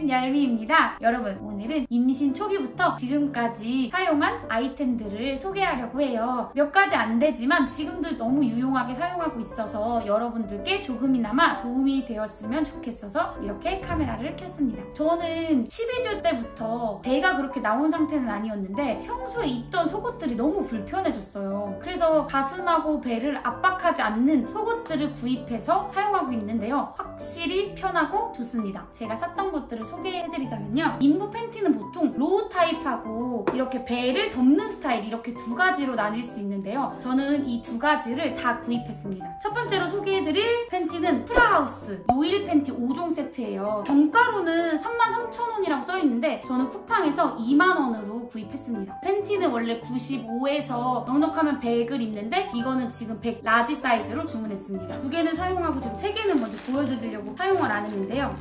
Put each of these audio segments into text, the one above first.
얄미입니다. 여러분, 오늘은 임신 초기부터 지금까지 사용한 아이템들을 소개하려고 해요. 몇 가지 안 되지만 지금도 너무 유용하게 사용하고 있어서 여러분들께 조금이나마 도움이 되었으면 좋겠어서 이렇게 카메라를 켰습니다. 저는 12주 때부터 배가 그렇게 나온 상태는 아니었는데 평소에 입던 속옷들이 너무 불편해졌어요. 그래서 가슴하고 배를 압박하지 않는 속옷들을 구입해서 사용하고 있는데요. 확실히 편하고 좋습니다. 제가 샀던 것들을 소개해드리자면요. 인부 팬티는 보통 로우 타입하고 이렇게 배를 덮는 스타일 이렇게 두 가지로 나뉠 수 있는데요. 저는 이 두 가지를 다 구입했습니다. 첫 번째로 소개해드릴 팬티는 프라하우스 노일 팬티 5종 세트예요. 정가로는 33,000원이라고 써있는데 저는 쿠팡에서 2만원으로 구입했습니다. 팬티는 원래 95에서 넉넉하면 100을 입는데 이거는 지금 100 라지 사이즈로 주문했습니다. 두 개는 사용하고 지금 세 개는 먼저 보여드리려고 사용을 안 했는데요.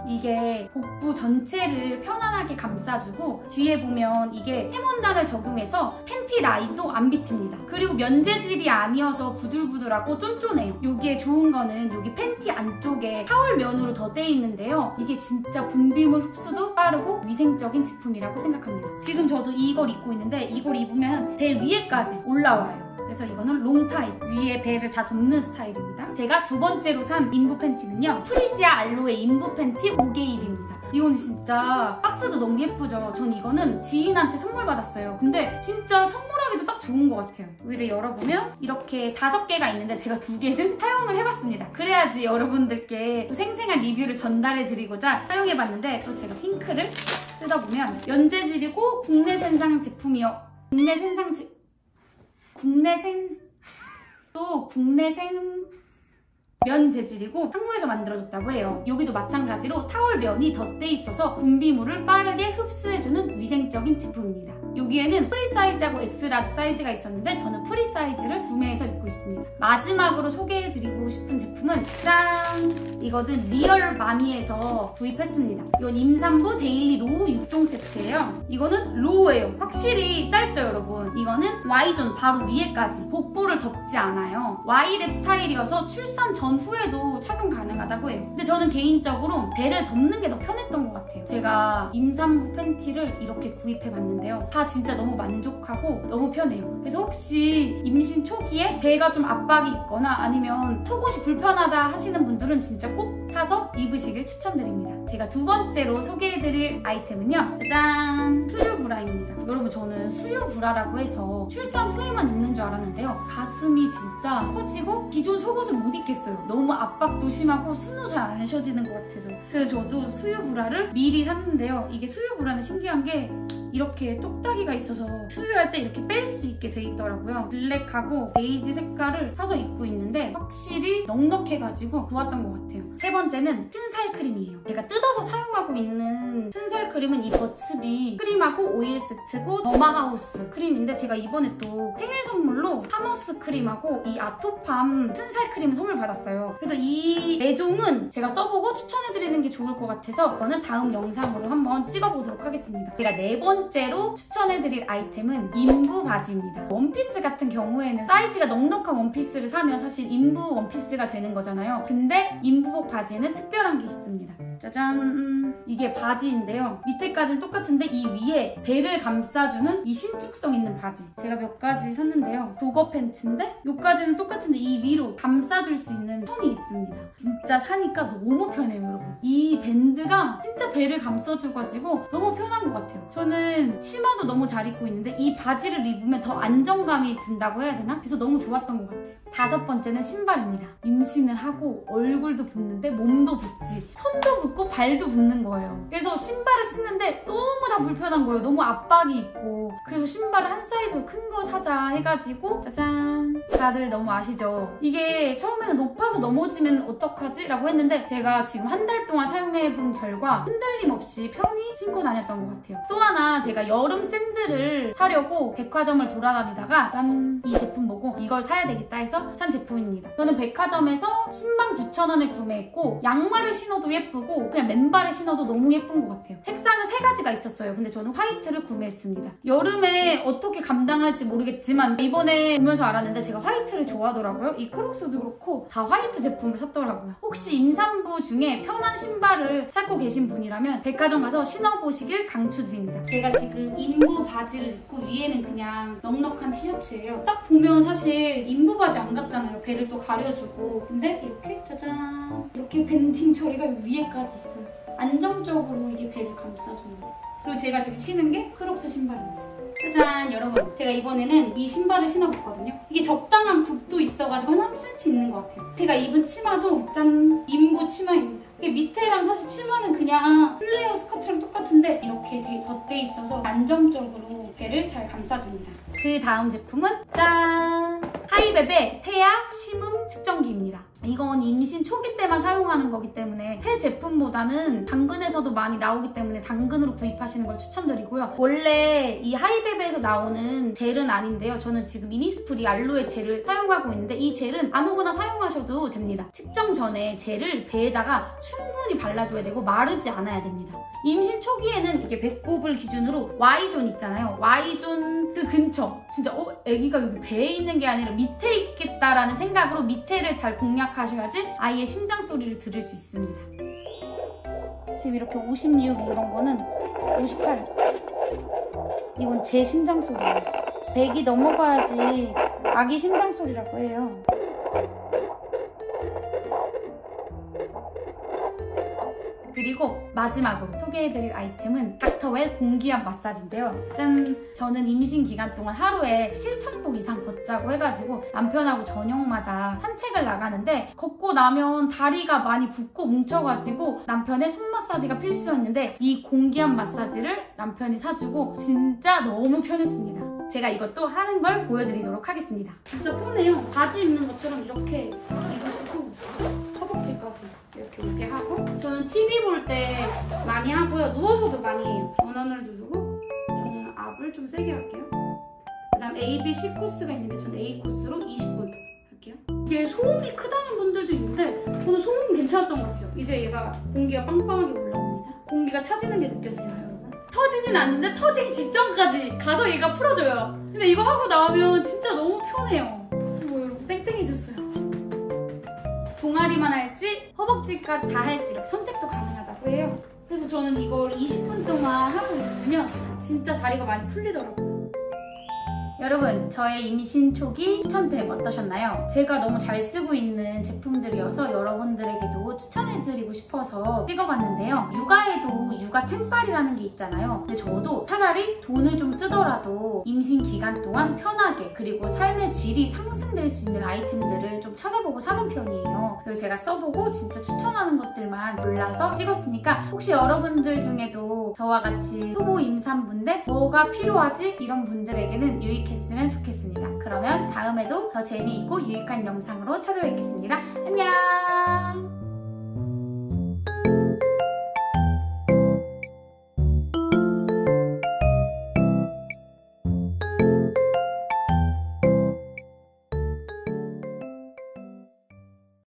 이게 복부 전체를 편안하게 감싸주고 뒤에 보면 이게 해먼단을 적용해서 팬티 라인도 안 비칩니다. 그리고 면재질이 아니어서 부들부들하고 쫀쫀해요. 여기에 좋은 거는 여기 팬티 안쪽에 타월 면으로 덧대 있는데요. 이게 진짜 분비물 흡수도 빠르고 위생적인 제품이라고 생각합니다. 지금 저도 이걸 입고 있는데 이걸 입으면 배 위에까지 올라와요. 그래서 이거는 롱 타입, 위에 배를 다 덮는 스타일입니다. 제가 두 번째로 산 인부 팬티는요. 프리지아 알로에 인부 팬티 5개입입니다. 이건 진짜 박스도 너무 예쁘죠? 전 이거는 지인한테 선물 받았어요. 근데 진짜 선물하기도 딱 좋은 것 같아요. 여기를 열어보면 이렇게 5개가 있는데 제가 2개는 사용을 해봤습니다. 그래야지 여러분들께 또 생생한 리뷰를 전달해드리고자 사용해봤는데 또 제가 핑크를 뜯어보면 면재질이고 국내 생산 제품이요. 국내 면 재질이고 한국에서 만들어졌다고 해요. 여기도 마찬가지로 타월 면이 덧대 있어서 분비물을 빠르게 흡수해주는 위생적인 제품입니다. 여기에는 프리 사이즈하고 엑스라지 사이즈가 있었는데 저는 프리 사이즈를 구매해서 입고 있습니다. 마지막으로 소개해드리고 싶은 제품은 짠! 이거는 리얼 마니에서 구입했습니다. 이건 임산부 데일리 로우 6종 세트예요. 이거는 로우예요. 확실히 짧죠, 여러분? 이거는 Y존 바로 위에까지 복부를 덮지 않아요. Y랩 스타일이어서 출산 전후에도 착용 가능하다고 해요. 근데 저는 개인적으로 배를 덮는 게 더 편했던 것 같아요. 제가 임산부 팬티를 이렇게 구입해봤는데요. 다 진짜 너무 만족하고 너무 편해요. 그래서 혹시 임신 초기에 배가 좀 압박이 있거나 아니면 속옷이 불편하다 하시는 분들은 진짜 꼭 사서 입으시길 추천드립니다. 제가 두 번째로 소개해드릴 아이템은요. 짜잔! 수유 브라입니다. 여러분, 저는 수유 브라라고 해서 출산 후에만 입는 줄 알았는데요. 가슴이 진짜 커지고 기존 속옷을 못 입겠어요. 너무 압박도 심하고 숨도 잘 안 쉬어지는 것 같아서. 그래서 저도 수유 브라를 미리 샀는데요. 이게 수유 브라는 신기한 게 이렇게 똑딱이가 있어서 수유할 때 이렇게 뺄 수 있게 돼 있더라고요. 블랙하고 베이지 색깔을 사서 입고 있는데 확실히 넉넉해가지고 좋았던 것 같아요. 세 번째는 튼살 크림이에요. 제가 뜯어서 사용하고 있는 튼살 크림은 이 버츠비 크림하고 오일 세트고 더마하우스 크림인데 제가 이번에 또 생일 선물로 파머스 크림하고 이 아토팜 튼살 크림 선물 받았어요. 그래서 이 4종은 제가 써보고 추천해드리는 게 좋을 것 같아서 저는 다음 영상으로 한번 찍어보도록 하겠습니다. 제가 네 번째로 추천해드릴 아이템은 인부 바지입니다. 원피스 같은 경우에는 사이즈가 넉넉한 원피스를 사면 사실 인부 원피스가 되는 거잖아요. 근데 인부복 바지에는 특별한 게 있습니다. 짜잔! 이게 바지인데요. 밑에까지는 똑같은데 이 위에 배를 감싸주는 이 신축성 있는 바지. 제가 몇 가지 샀는데요. 도거 팬츠인데 여기까지는 똑같은데 이 위로 감싸줄 수 있는 천이 있습니다. 진짜 사니까 너무 편해요, 여러분. 이 밴드가 진짜 배를 감싸줘가지고 너무 편한 것 같아요. 저는 치마도 너무 잘 입고 있는데 이 바지를 입으면 더 안정감이 든다고 해야 되나? 그래서 너무 좋았던 것 같아요. 다섯 번째는 신발입니다. 임신을 하고 얼굴도 붓는데 몸도 붓지, 손도 붓고 발도 붓는 거예요. 그래서 신발을 신는데 너무 다 불편한 거예요. 너무 압박이 있고. 그래서 신발을 한 사이즈 큰 거 사자 해가지고 짜잔! 다들 너무 아시죠? 이게 처음에는 높아서 넘어지면 어떡하지? 라고 했는데 제가 지금 한 달 동안 사용해본 결과 흔들림 없이 편히 신고 다녔던 것 같아요. 또 하나 제가 여름 샌들을 사려고 백화점을 돌아다니다가 짠! 이 제품 보고 이걸 사야 되겠다 해서 싶어서 산 제품입니다. 저는 백화점에서 109,000원에 구매했고 양말을 신어도 예쁘고 그냥 맨발에 신어도 너무 예쁜 것 같아요. 색상은 3가지가 있었어요. 근데 저는 화이트를 구매했습니다. 여름에 어떻게 감당할지 모르겠지만 이번에 보면서 알았는데 제가 화이트를 좋아하더라고요. 이 크록스도 그렇고 다 화이트 제품을 샀더라고요. 혹시 임산부 중에 편한 신발을 찾고 계신 분이라면 백화점 가서 신어보시길 강추드립니다. 제가 지금 인부 바지를 입고 위에는 그냥 넉넉한 티셔츠예요. 딱 보면 사실 인부 바지 안 같잖아요. 배를 또 가려주고. 근데 이렇게 짜잔 이렇게 밴딩 처리가 위에까지 있어요. 안정적으로 이게 배를 감싸줍니다. 그리고 제가 지금 신은 게 크록스 신발입니다. 짜잔 여러분, 제가 이번에는 이 신발을 신어봤거든요. 이게 적당한 굽도 있어가지고 한 3cm 있는 것 같아요. 제가 입은 치마도 짠 인부 치마입니다. 밑에랑 사실 치마는 그냥 플레어 스커트랑 똑같은데 이렇게 되게 덧대 있어서 안정적으로 배를 잘 감싸줍니다. 그 다음 제품은 짠! 하이베베 태아 심음 측정기입니다. 이건 임신 초기 때만 사용하는 거기 때문에 새 제품보다는 당근에서도 많이 나오기 때문에 당근으로 구입하시는 걸 추천드리고요. 원래 이 하이베베에서 나오는 젤은 아닌데요. 저는 지금 이니스프리 알로에 젤을 사용하고 있는데 이 젤은 아무거나 사용하셔도 됩니다. 측정 전에 젤을 배에다가 충분히 발라줘야 되고 마르지 않아야 됩니다. 임신 초기에는 이게 배꼽을 기준으로 Y존 있잖아요. Y존 그 근처 진짜 아기가 여기 배에 있는 게 아니라 밑에 있겠다라는 생각으로 밑에를 잘 공략하셔야지 아이의 심장 소리를 들을 수 있습니다. 지금 이렇게 56 이런 거는 58 이건 제 심장 소리예요. 100이 넘어가야지 아기 심장 소리라고 해요. 그리고 마지막으로 소개해드릴 아이템은 닥터웰 공기압 마사지인데요. 짠! 저는 임신 기간 동안 하루에 7,000보 이상 걷자고 해가지고 남편하고 저녁마다 산책을 나가는데 걷고 나면 다리가 많이 붓고 뭉쳐가지고 남편의 손 마사지가 필수였는데 이 공기압 마사지를 남편이 사주고 진짜 너무 편했습니다. 제가 이것도 하는 걸 보여드리도록 하겠습니다. 진짜 편해요. 바지 입는 것처럼 이렇게 입으시고 허벅지까지 이렇게 오게 하고 저는 TV 볼 때 많이 하고요. 누워서도 많이 해요. 전원을 누르고 저는 압을 좀 세게 할게요. 그 다음 A, B, C 코스가 있는데 저는 A 코스로 20분 할게요. 이게 소음이 크다는 분들도 있는데 저는 소음은 괜찮았던 것 같아요. 이제 얘가 공기가 빵빵하게 올라옵니다. 공기가 차지는 게 느껴지나요, 여러분? 터지진 않는데 터지기 직전까지 가서 얘가 풀어줘요. 근데 이거 하고 나오면 진짜 너무 편해요. 그리고 여러분 땡땡이 줬어요. 종아리만 할지 허벅지까지 다 할지 선택도 가능하다고 해요. 그래서 저는 이걸 20분 동안 하고 있으면 진짜 다리가 많이 풀리더라고요. 여러분, 저의 임신 초기 추천템 어떠셨나요? 제가 너무 잘 쓰고 있는 제품들이어서 여러분들에게도 추천해드리고 싶어서 찍어봤는데요. 육아에도 육아 템빨이라는 게 있잖아요. 근데 저도 차라리 돈을 좀 쓰더라도 임신 기간 동안 편하게 그리고 삶의 질이 상승될 수 있는 아이템들을 좀 찾아보고 사는 편이에요. 그래서 제가 써보고 진짜 추천하는 것들만 골라서 찍었으니까 혹시 여러분들 중에도 저와 같이 초보 임산부인데 뭐가 필요하지? 이런 분들에게는 유익했으면 좋겠습니다. 그러면 다음에도 더 재미있고 유익한 영상으로 찾아뵙겠습니다. 안녕!